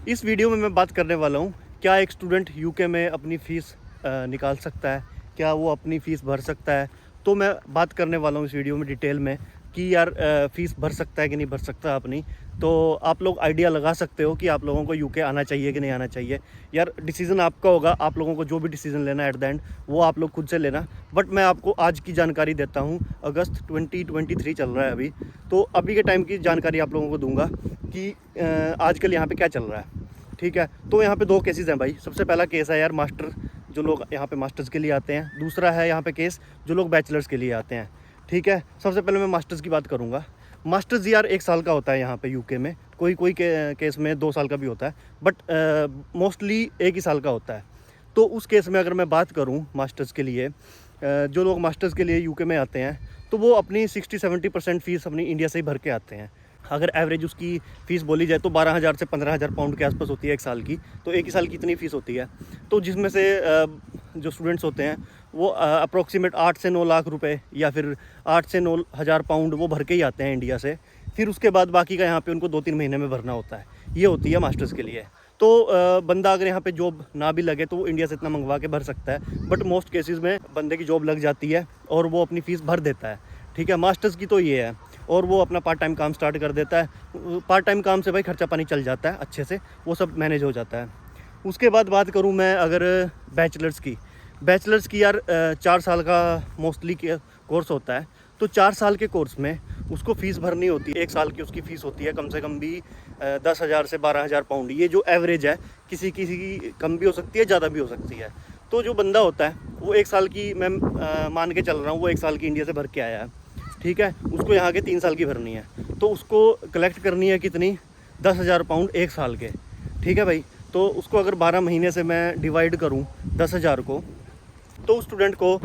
इस वीडियो में मैं बात करने वाला हूँ, क्या एक स्टूडेंट यूके में अपनी फ़ीस निकाल सकता है, क्या वो अपनी फ़ीस भर सकता है। तो मैं बात करने वाला हूँ इस वीडियो में डिटेल में कि यार फ़ीस भर सकता है कि नहीं भर सकता अपनी। तो आप लोग आइडिया लगा सकते हो कि आप लोगों को यूके आना चाहिए कि नहीं आना चाहिए। यार डिसीज़न आपका होगा, आप लोगों को जो भी डिसीज़न लेना है एट द एंड वो आप लोग खुद से लेना। बट मैं आपको आज की जानकारी देता हूँ। अगस्त 2023 चल रहा है अभी, तो अभी के टाइम की जानकारी आप लोगों को दूंगा कि आजकल यहाँ पे क्या चल रहा है। ठीक है, तो यहाँ पे दो केसेस हैं भाई। सबसे पहला केस है यार मास्टर, जो लोग यहाँ पे मास्टर्स के लिए आते हैं। दूसरा है यहाँ पे केस जो लोग बैचलर्स के लिए आते हैं। ठीक है, सबसे पहले मैं मास्टर्स की बात करूँगा। मास्टर्स यार 1 साल का होता है यहाँ पे यूके में, कोई केस में 2 साल का भी होता है, बट मोस्टली 1 ही साल का होता है। तो उस केस में अगर मैं बात करूँ मास्टर्स के लिए, जो लोग मास्टर्स के लिए यूके में आते हैं तो वो अपनी 60-70% फ़ीस अपनी इंडिया से ही भर के आते हैं। अगर एवरेज उसकी फ़ीस बोली जाए तो 12,000 से 15,000 पाउंड के आसपास होती है 1 साल की। तो 1 ही साल की इतनी फ़ीस होती है। तो जिसमें से जो स्टूडेंट्स होते हैं वो अप्रॉक्सीमेट 8 से 9 लाख रुपए या फिर 8 से 9 हज़ार पाउंड वो भर के ही आते हैं इंडिया से। फिर उसके बाद बाकी का यहाँ पे उनको 2-3 महीने में भरना होता है। ये होती है मास्टर्स के लिए। तो बंदा अगर यहाँ पे जॉब ना भी लगे तो वो इंडिया से इतना मंगवा के भर सकता है। बट मोस्ट केसेस में बंदे की जॉब लग जाती है और वो अपनी फ़ीस भर देता है। ठीक है, मास्टर्स की तो ये है। और वो अपना पार्ट टाइम काम स्टार्ट कर देता है। पार्ट टाइम काम से भाई खर्चा पानी चल जाता है अच्छे से, वो सब मैनेज हो जाता है। उसके बाद बात करूँ मैं अगर बैचलर्स की यार 4 साल का मोस्टली कोर्स होता है। तो 4 साल के कोर्स में उसको फ़ीस भरनी होती है। 1 साल की उसकी फ़ीस होती है कम से कम भी 10,000 से 12,000 पाउंड। ये जो एवरेज है, किसी किसी की कम भी हो सकती है, ज़्यादा भी हो सकती है। तो जो बंदा होता है वो 1 साल की, मैं मान के चल रहा हूँ, वो 1 साल की इंडिया से भर के आया है। ठीक है, उसको यहाँ के 3 साल की भरनी है। तो उसको कलेक्ट करनी है कितनी, 10,000 पाउंड 1 साल के। ठीक है भाई, तो उसको अगर 12 महीने से मैं डिवाइड करूँ 10,000 को, तो उस स्टूडेंट को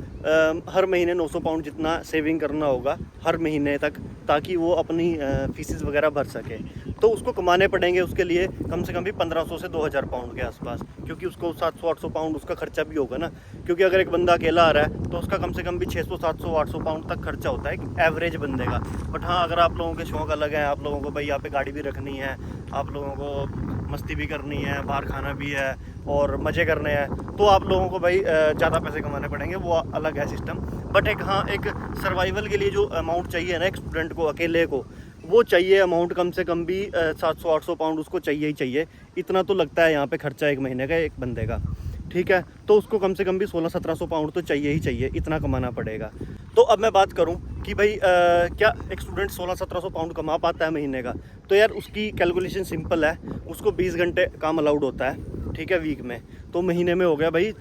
हर महीने 900 पाउंड जितना सेविंग करना होगा हर महीने तक, ताकि वो अपनी फीसिस वगैरह भर सके। तो उसको कमाने पड़ेंगे उसके लिए कम से कम भी 1500 से 2000 पाउंड के आसपास, क्योंकि उसको 700-800 पाउंड उसका खर्चा भी होगा ना। क्योंकि अगर एक बंदा अकेला आ रहा है तो उसका कम से कम भी 600-700-800 पाउंड तक खर्चा होता है एवरेज बंदे का। बट हाँ, अगर आप लोगों के शौक अलग हैं, आप लोगों को भाई यहाँ पे गाड़ी भी रखनी है, आप लोगों को मस्ती भी करनी है, बाहर खाना भी है और मज़े करने हैं, तो आप लोगों को भाई ज़्यादा पैसे कमाने पड़ेंगे, वो अलग है सिस्टम। बट एक हाँ, एक सर्वाइवल के लिए जो अमाउंट चाहिए ना एक स्टूडेंट को, अकेले को, वो चाहिए अमाउंट कम से कम भी 700-800 पाउंड उसको चाहिए ही चाहिए। इतना तो लगता है यहाँ पे खर्चा एक महीने का एक बंदे का। ठीक है, तो उसको कम से कम भी 1600-1700 पाउंड तो चाहिए ही चाहिए, इतना कमाना पड़ेगा। तो अब मैं बात करूं कि भाई क्या एक स्टूडेंट 1600-1700 पाउंड कमा पाता है महीने का। तो यार उसकी कैलकुलेशन सिंपल है, उसको 20 घंटे काम अलाउड होता है। ठीक है, वीक में। तो महीने में हो गया भाई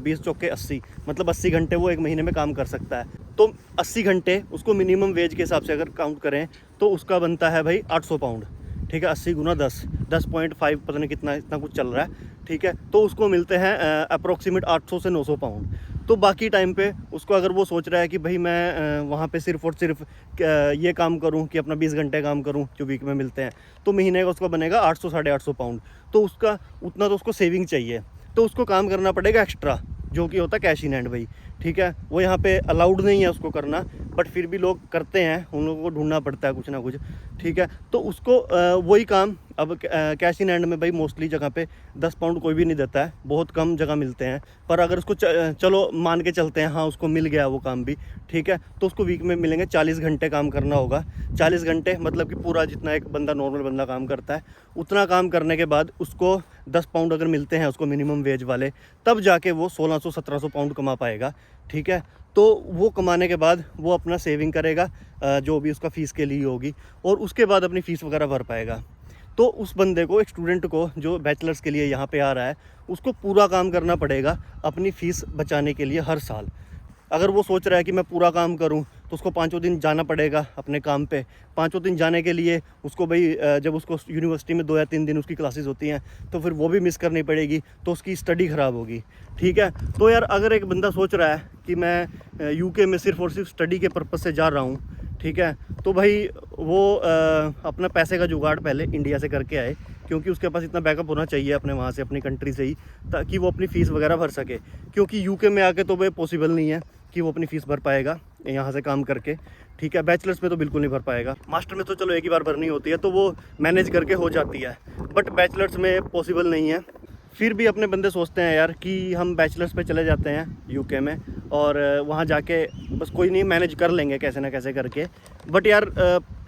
20 चौके 80, मतलब 80 घंटे वो एक महीने में काम कर सकता है। तो 80 घंटे उसको मिनिमम वेज के हिसाब से अगर काउंट करें तो उसका बनता है भाई 800 पाउंड। ठीक है, 80 गुना 10.5 पता नहीं कितना, इतना कुछ चल रहा है। ठीक है, तो उसको मिलते हैं अप्रोक्सीमेट 800 से 900 पाउंड। तो बाकी टाइम पे उसको अगर वो सोच रहा है कि भाई मैं वहाँ पे सिर्फ और सिर्फ ये काम करूँ कि अपना 20 घंटे काम करूँ जो वीक में मिलते हैं, तो महीने का उसका बनेगा 800-850 पाउंड। तो उसका उतना तो उसको सेविंग चाहिए। तो उसको काम करना पड़ेगा एक्स्ट्रा, जो कि होता है कैश इन हैंड भाई। ठीक है, वो यहाँ पे अलाउड नहीं है उसको करना, बट फिर भी लोग करते हैं, उन लोगों को ढूंढना पड़ता है कुछ ना कुछ। ठीक है, तो उसको वही काम अब कैश इन हैंड में भाई मोस्टली जगह पे 10 पाउंड कोई भी नहीं देता है, बहुत कम जगह मिलते हैं। पर अगर उसको चलो मान के चलते हैं, हाँ उसको मिल गया वो काम भी, ठीक है, तो उसको वीक में मिलेंगे 40 घंटे काम करना होगा। 40 घंटे मतलब कि पूरा जितना एक बंदा नॉर्मल बंदा काम करता है, उतना काम करने के बाद उसको 10 पाउंड अगर मिलते हैं उसको मिनिमम वेज वाले, तब जाके वो 1600-1700 पाउंड कमा पाएगा। ठीक है, तो वो कमाने के बाद वो अपना सेविंग करेगा जो भी उसका फ़ीस के लिए होगी, और उसके बाद अपनी फ़ीस वगैरह भर पाएगा। तो उस बंदे को, एक स्टूडेंट को जो बैचलर्स के लिए यहाँ पे आ रहा है, उसको पूरा काम करना पड़ेगा अपनी फ़ीस बचाने के लिए हर साल। अगर वो सोच रहा है कि मैं पूरा काम करूं, तो उसको 5 दिन जाना पड़ेगा अपने काम पे। 5 दिन जाने के लिए उसको भाई जब उसको यूनिवर्सिटी में 2 या 3 दिन उसकी क्लासेस होती हैं, तो फिर वो भी मिस करनी पड़ेगी, तो उसकी स्टडी ख़राब होगी। ठीक है, तो यार अगर एक बंदा सोच रहा है कि मैं यूके में सिर्फ़ और सिर्फ स्टडी के पर्पज़ से जा रहा हूँ, ठीक है। तो भाई वो अपना पैसे का जुगाड़ पहले इंडिया से करके आए, क्योंकि उसके पास इतना बैकअप होना चाहिए अपने वहाँ से, अपनी कंट्री से ही, ताकि वो अपनी फ़ीस वगैरह भर सके। क्योंकि यूके में आके तो भाई पॉसिबल नहीं है कि वो अपनी फ़ीस भर पाएगा यहाँ से काम करके, ठीक है। बैचलर्स में तो बिल्कुल नहीं भर पाएगा। मास्टर में तो चलो एक ही बार भरनी होती है तो वो मैनेज करके हो जाती है, बट बैचलर्स में पॉसिबल नहीं है। फिर भी अपने बंदे सोचते हैं यार कि हम बैचलर्स पे चले जाते हैं यूके में, और वहाँ जाके बस कोई नहीं, मैनेज कर लेंगे कैसे ना कैसे करके। बट यार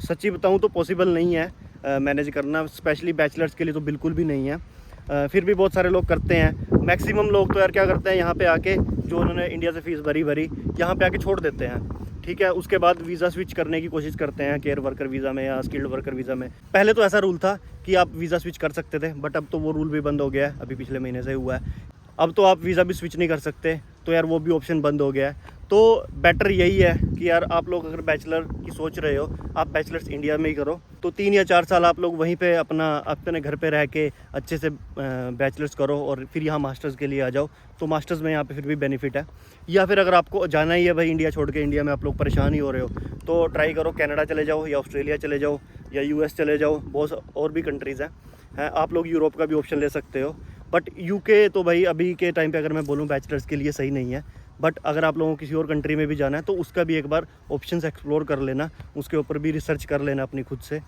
सच्ची बताऊँ तो पॉसिबल नहीं है मैनेज करना, स्पेशली बैचलर्स के लिए तो बिल्कुल भी नहीं है। फिर भी बहुत सारे लोग करते हैं। मैक्सिमम लोग तो यार क्या करते हैं, यहाँ पे आके जो उन्होंने इंडिया से फ़ीस भरी यहाँ पे आके छोड़ देते हैं, ठीक है। उसके बाद वीज़ा स्विच करने की कोशिश करते हैं, केयर वर्कर वीज़ा में या स्किल्ड वर्कर वीज़ा में। पहले तो ऐसा रूल था कि आप वीज़ा स्विच कर सकते थे, बट अब तो वो रूल भी बंद हो गया है, अभी पिछले महीने से हुआ है। अब तो आप वीज़ा भी स्विच नहीं कर सकते, तो यार वो भी ऑप्शन बंद हो गया है। तो बेटर यही है कि यार आप लोग अगर बैचलर की सोच रहे हो, आप बैचलर्स इंडिया में ही करो, तो 3 या 4 साल आप लोग वहीं पे अपने घर पे रह के अच्छे से बैचलर्स करो, और फिर यहाँ मास्टर्स के लिए आ जाओ। तो मास्टर्स में यहाँ पे फिर भी बेनिफिट है। या फिर अगर आपको जाना ही है भाई इंडिया छोड़ के, इंडिया में आप लोग परेशान ही हो रहे हो, तो ट्राई करो कनाडा चले जाओ, या ऑस्ट्रेलिया चले जाओ, या यूएस चले जाओ। बहुत और भी कंट्रीज़ हैं। आप लोग यूरोप का भी ऑप्शन ले सकते हो। बट यूके तो भाई अभी के टाइम पे अगर मैं बोलूँ बैचलर्स के लिए सही नहीं है। बट अगर आप लोगों को किसी और कंट्री में भी जाना है तो उसका भी एक बार ऑप्शंस एक्सप्लोर कर लेना, उसके ऊपर भी रिसर्च कर लेना अपनी खुद से।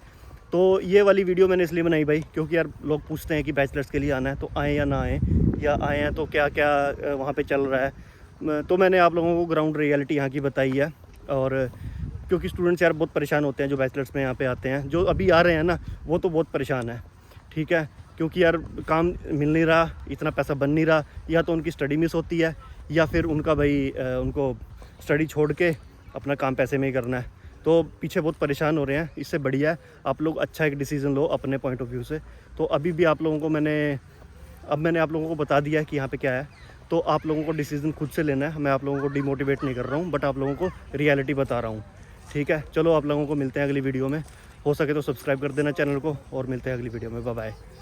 तो ये वाली वीडियो मैंने इसलिए बनाई भाई, क्योंकि यार लोग पूछते हैं कि बैचलर्स के लिए आना है तो आएँ या ना आएँ, या आए हैं तो क्या क्या वहाँ पे चल रहा है। तो मैंने आप लोगों को ग्राउंड रियलिटी यहाँ की बताई है। और क्योंकि स्टूडेंट्स यार बहुत परेशान होते हैं जो बैचलर्स में यहाँ पे आते हैं, जो अभी आ रहे हैं ना वो तो बहुत परेशान है, ठीक है। क्योंकि यार काम मिल नहीं रहा, इतना पैसा बन नहीं रहा, या तो उनकी स्टडी मिस होती है, या फिर उनका भाई उनको स्टडी छोड़ के अपना काम पैसे में ही करना है, तो पीछे बहुत परेशान हो रहे हैं। इससे बढ़िया है आप लोग अच्छा एक डिसीज़न लो अपने पॉइंट ऑफ व्यू से। तो अभी भी आप लोगों को मैंने आप लोगों को बता दिया है कि यहाँ पे क्या है, तो आप लोगों को डिसीज़न खुद से लेना है। मैं आप लोगों को डिमोटिवेट नहीं कर रहा हूँ, बट आप लोगों को रियलिटी बता रहा हूँ, ठीक है। चलो आप लोगों को मिलते हैं अगली वीडियो में, हो सके तो सब्सक्राइब कर देना चैनल को, और मिलते हैं अगली वीडियो में। Bye bye.